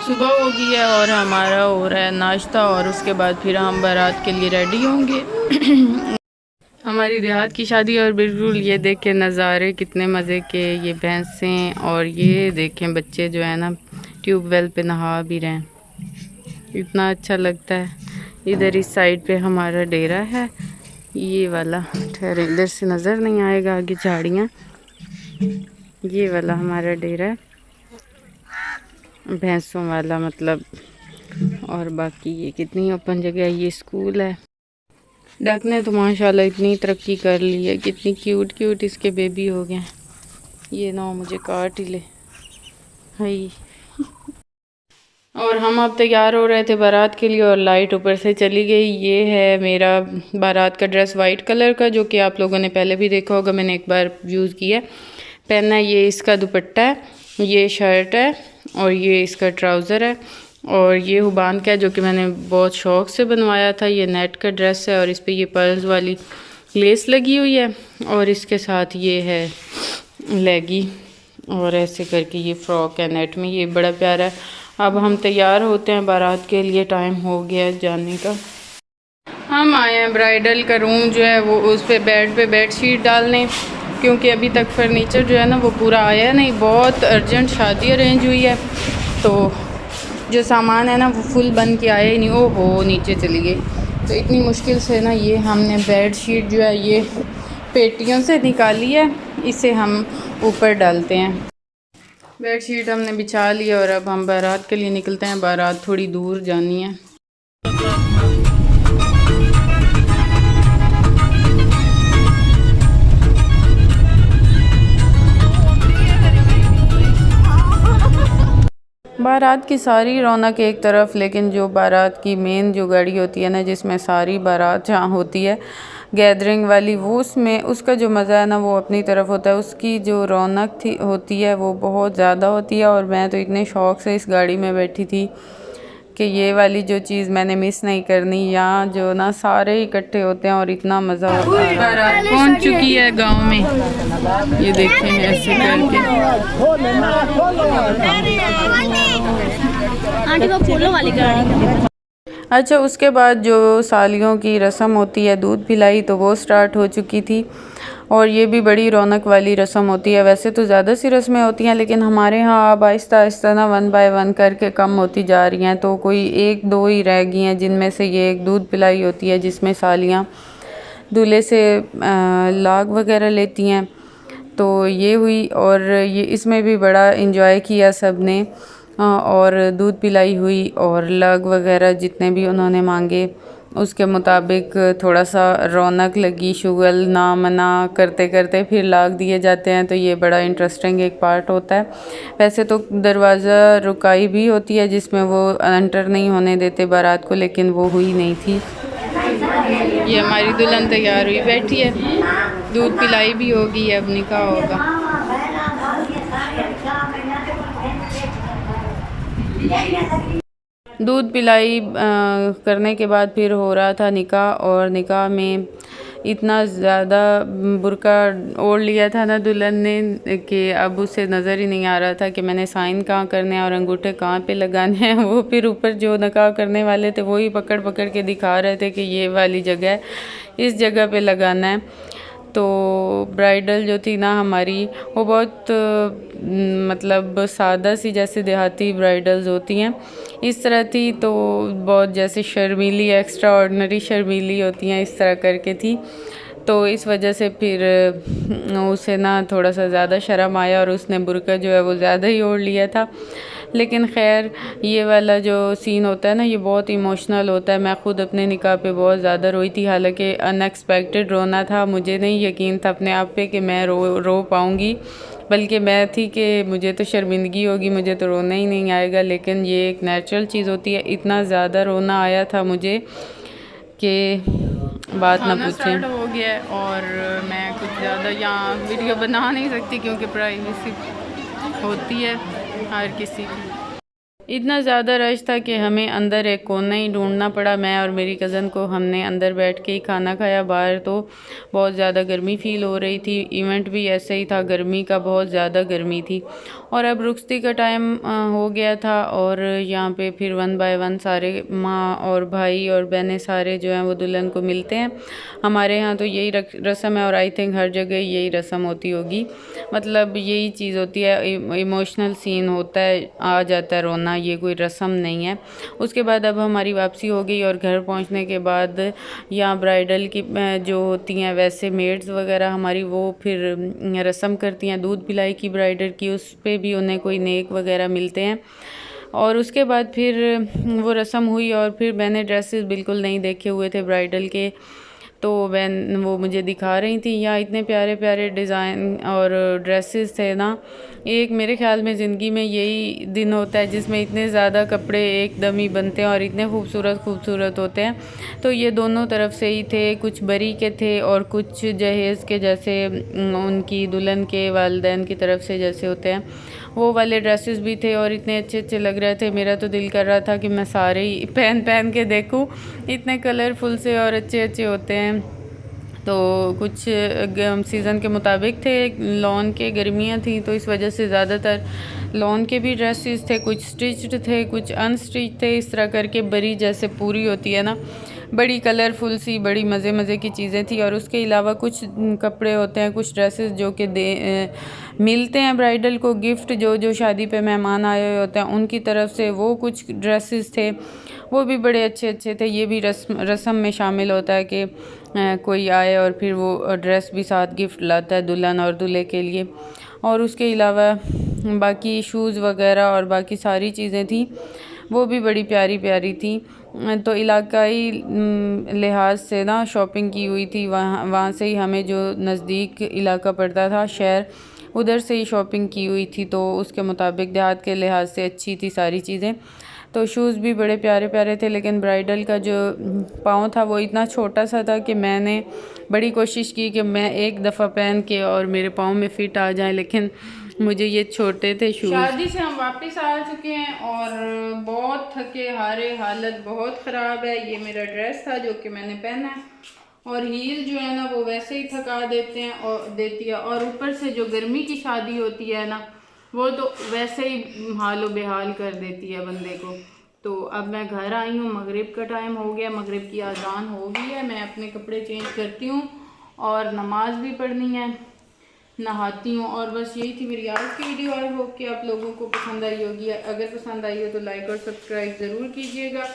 सुबह हो गई है और हमारा हो रहा है नाश्ता और उसके बाद फिर हम बारात के लिए रेडी होंगे। हमारी देहात की शादी और बिल्कुल ये देखें नज़ारे कितने मज़े के, ये भैंसें और ये देखें बच्चे जो है ना ट्यूबवेल पे नहा भी रहे हैं, इतना अच्छा लगता है। इधर इस साइड पे हमारा डेरा है, ये वाला ठहरे इधर से नज़र नहीं आएगा आगे झाड़ियाँ, ये वाला हमारा डेरा है भैंसों वाला मतलब। और बाकी ये कितनी ओपन जगह है, ये स्कूल है। डक ने तो माशाल्लाह इतनी तरक्की कर ली है, कितनी क्यूट क्यूट इसके बेबी हो गए हैं। ये ना मुझे काट ही ले हाई। और हम अब तैयार हो रहे थे बारात के लिए और लाइट ऊपर से चली गई। ये है मेरा बारात का ड्रेस वाइट कलर का, जो कि आप लोगों ने पहले भी देखा होगा, मैंने एक बार यूज़ किया पहना है। ये इसका दुपट्टा है, ये शर्ट है और ये इसका ट्राउज़र है और ये हुबान का है जो कि मैंने बहुत शौक़ से बनवाया था। ये नेट का ड्रेस है और इस पर ये पर्ल्स वाली लेस लगी हुई है और इसके साथ ये है लेगी और ऐसे करके ये फ़्रॉक है नेट में, ये बड़ा प्यारा है। अब हम तैयार होते हैं बारात के लिए, टाइम हो गया है जाने का। हम आए हैं ब्राइडल का रूम जो है वो उस पे बेड शीट डालने, क्योंकि अभी तक फर्नीचर जो है ना वो पूरा आया नहीं, बहुत अर्जेंट शादी अरेंज हुई है तो जो सामान है ना वो फुल बन के आया ही नहीं। ओहो नीचे चली गई। तो इतनी मुश्किल से ना ये हमने बेड शीट जो है ये पेटियों से निकाली है, इसे हम ऊपर डालते हैं। बेड शीट हमने बिछा ली और अब हम बारात के लिए निकलते हैं। बारात थोड़ी दूर जानी है। बारात की सारी रौनक एक तरफ, लेकिन जो बारात की मेन जो गाड़ी होती है ना जिसमें सारी बारात जहाँ होती है गैदरिंग वाली, वो उसमें उसका जो मज़ा है ना वो अपनी तरफ होता है। उसकी जो रौनक होती है वो बहुत ज़्यादा होती है। और मैं तो इतने शौक़ से इस गाड़ी में बैठी थी कि ये वाली जो चीज़ मैंने मिस नहीं करनी। यहाँ जो ना सारे इकट्ठे होते हैं और इतना मज़ा होता है। बारात पहुँच चुकी है गांव में, ये देखें ऐसे करके। आंटी वो फूलों वाली गाड़ी। अच्छा, उसके बाद जो सालियों की रस्म होती है दूध पिलाई, तो वो स्टार्ट हो चुकी थी और ये भी बड़ी रौनक वाली रस्म होती है। वैसे तो ज़्यादा सी रस्में होती हैं लेकिन हमारे यहाँ अब आहिस्ता आहिस्ता ना 1 बाय 1 करके कम होती जा रही हैं, तो कोई 1-2 ही रह गई हैं, जिनमें से ये एक दूध पिलाई होती है जिसमें सालियाँ दूल्हे से लाग वगैरह लेती हैं। तो ये हुई और ये इसमें भी बड़ा इंजॉय किया सब ने और दूध पिलाई हुई और लाग वगैरह जितने भी उन्होंने मांगे उसके मुताबिक थोड़ा सा रौनक लगी। शुगल ना मना करते करते फिर लाग दिए जाते हैं, तो ये बड़ा इंटरेस्टिंग एक पार्ट होता है। वैसे तो दरवाज़ा रुकाई भी होती है जिसमें वो एंटर नहीं होने देते बारात को, लेकिन वो हुई नहीं थी। ये हमारी दुल्हन तैयार हुई बैठी है, दूध पिलाई भी होगी, अब निकाह होगा। दूध पिलाई करने के बाद फिर हो रहा था निकाह, और निकाह में इतना ज़्यादा बुर्का ओढ़ लिया था ना दुल्हन ने कि अब उसे नज़र ही नहीं आ रहा था कि मैंने साइन कहाँ करने हैं और अंगूठे कहाँ पे लगाने हैं। वो फिर ऊपर जो निकाह करने वाले थे वही पकड़ पकड़ के दिखा रहे थे कि ये वाली जगह है, इस जगह पे लगाना है। तो ब्राइडल जो थी ना हमारी वो बहुत मतलब सादा सी, जैसे देहाती ब्राइडल्स होती हैं इस तरह थी। तो बहुत जैसे शर्मीली, एक्स्ट्रा ऑर्डिनरी शर्मीली होती हैं, इस तरह करके थी। तो इस वजह से फिर उसे ना थोड़ा सा ज़्यादा शर्म आया और उसने बुर्का जो है वो ज़्यादा ही ओढ़ लिया था। लेकिन खैर ये वाला जो सीन होता है ना ये बहुत इमोशनल होता है। मैं ख़ुद अपने निकाह पे बहुत ज़्यादा रोई थी, हालांकि अनएक्सपेक्टेड रोना था। मुझे नहीं यकीन था अपने आप पे कि मैं रो पाऊँगी, बल्कि मैं थी कि मुझे तो शर्मिंदगी होगी, मुझे तो रोना ही नहीं आएगा। लेकिन ये एक नेचुरल चीज़ होती है। इतना ज़्यादा रोना आया था मुझे कि बात ना पूछें। हो गया और मैं कुछ ज़्यादा यहाँ वीडियो बना नहीं सकती क्योंकि प्राइवेसी होती है हर किसी की। इतना ज़्यादा रश था कि हमें अंदर एक कोना ही ढूंढना पड़ा। मैं और मेरी कज़न को हमने अंदर बैठ के ही खाना खाया। बाहर तो बहुत ज़्यादा गर्मी फ़ील हो रही थी। इवेंट भी ऐसे ही था, गर्मी का बहुत ज़्यादा गर्मी थी। और अब रुखसती का टाइम हो गया था और यहाँ पे फिर 1 बाय 1 सारे माँ और भाई और बहनें सारे जो हैं वो दुल्हन को मिलते हैं। हमारे यहाँ तो यही रस्म है और आई थिंक हर जगह यही रस्म होती होगी। मतलब यही चीज़ होती है, इमोशनल सीन होता है, आ जाता है रोना, ये कोई रस्म नहीं है। उसके बाद अब हमारी वापसी हो गई और घर पहुँचने के बाद यहाँ ब्राइडल की जो होती हैं वैसे मेड्स वगैरह हमारी वो फिर रस्म करती हैं दूध पिलाई की ब्राइडल की, उस पर भी उन्हें कोई नेक वगैरह मिलते हैं। और उसके बाद फिर वो रस्म हुई और फिर मैंने ड्रेसेस बिल्कुल नहीं देखे हुए थे ब्राइडल के, तो वो मुझे दिखा रही थी। यहाँ इतने प्यारे प्यारे डिज़ाइन और ड्रेसेस थे ना, एक मेरे ख्याल में ज़िंदगी में यही दिन होता है जिसमें इतने ज़्यादा कपड़े एकदम ही बनते हैं और इतने खूबसूरत होते हैं। तो ये दोनों तरफ से ही थे, कुछ बरी के थे और कुछ जहेज़ के, जैसे उनकी दुल्हन के वालिदैन की तरफ से जैसे होते हैं वो वाले ड्रेसेस भी थे और इतने अच्छे अच्छे लग रहे थे। मेरा तो दिल कर रहा था कि मैं सारे ही पहन के देखूं, इतने कलरफुल से और अच्छे अच्छे होते हैं। तो कुछ सीज़न के मुताबिक थे, लॉन के गर्मियाँ थी तो इस वजह से ज़्यादातर लॉन के भी ड्रेसेस थे, कुछ स्टिच्ड थे कुछ अनस्टिच थे, इस तरह करके बरी जैसे पूरी होती है ना, बड़ी कलरफुल सी बड़ी मज़े की चीज़ें थी। और उसके अलावा कुछ कपड़े होते हैं, कुछ ड्रेसेस जो कि मिलते हैं ब्राइडल को गिफ्ट, जो शादी पे मेहमान आए हुए होते हैं उनकी तरफ से, वो कुछ ड्रेसेस थे वो भी बड़े अच्छे थे। ये भी रस्म में शामिल होता है कि कोई आए और फिर वो ड्रेस भी साथ गिफ्ट लाता है दुल्हन और दूल्हे के लिए। और उसके अलावा बाकी शूज़ वगैरह और बाकी सारी चीज़ें थी वो भी बड़ी प्यारी थी। तो इलाकाई लिहाज से ना शॉपिंग की हुई थी, वहाँ से ही हमें जो नज़दीक इलाका पड़ता था शहर, उधर से ही शॉपिंग की हुई थी, तो उसके मुताबिक देहात के लिहाज से अच्छी थी सारी चीज़ें। तो शूज़ भी बड़े प्यारे थे, लेकिन ब्राइडल का जो पाँव था वो इतना छोटा सा था कि मैंने बड़ी कोशिश की कि मैं एक दफ़ा पहन के और मेरे पाँव में फ़िट आ जाए, लेकिन मुझे ये छोटे थे शूज़। शादी से हम वापस आ चुके हैं और बहुत थके हारे, हालत बहुत ख़राब है। ये मेरा ड्रेस था जो कि मैंने पहना है और हील जो है ना वो वैसे ही थका देती है और ऊपर से जो गर्मी की शादी होती है ना वो तो वैसे ही हालो बेहाल कर देती है बंदे को। तो अब मैं घर आई हूँ, मगरिब का टाइम हो गया, मगरिब की अजान हो गई है, मैं अपने कपड़े चेंज करती हूँ और नमाज भी पढ़नी है, नहाती हूँ। और बस यही थी मेरी आज की वीडियो। आई होप कि आप लोगों को पसंद आई होगी। अगर पसंद आई हो तो लाइक और सब्सक्राइब ज़रूर कीजिएगा।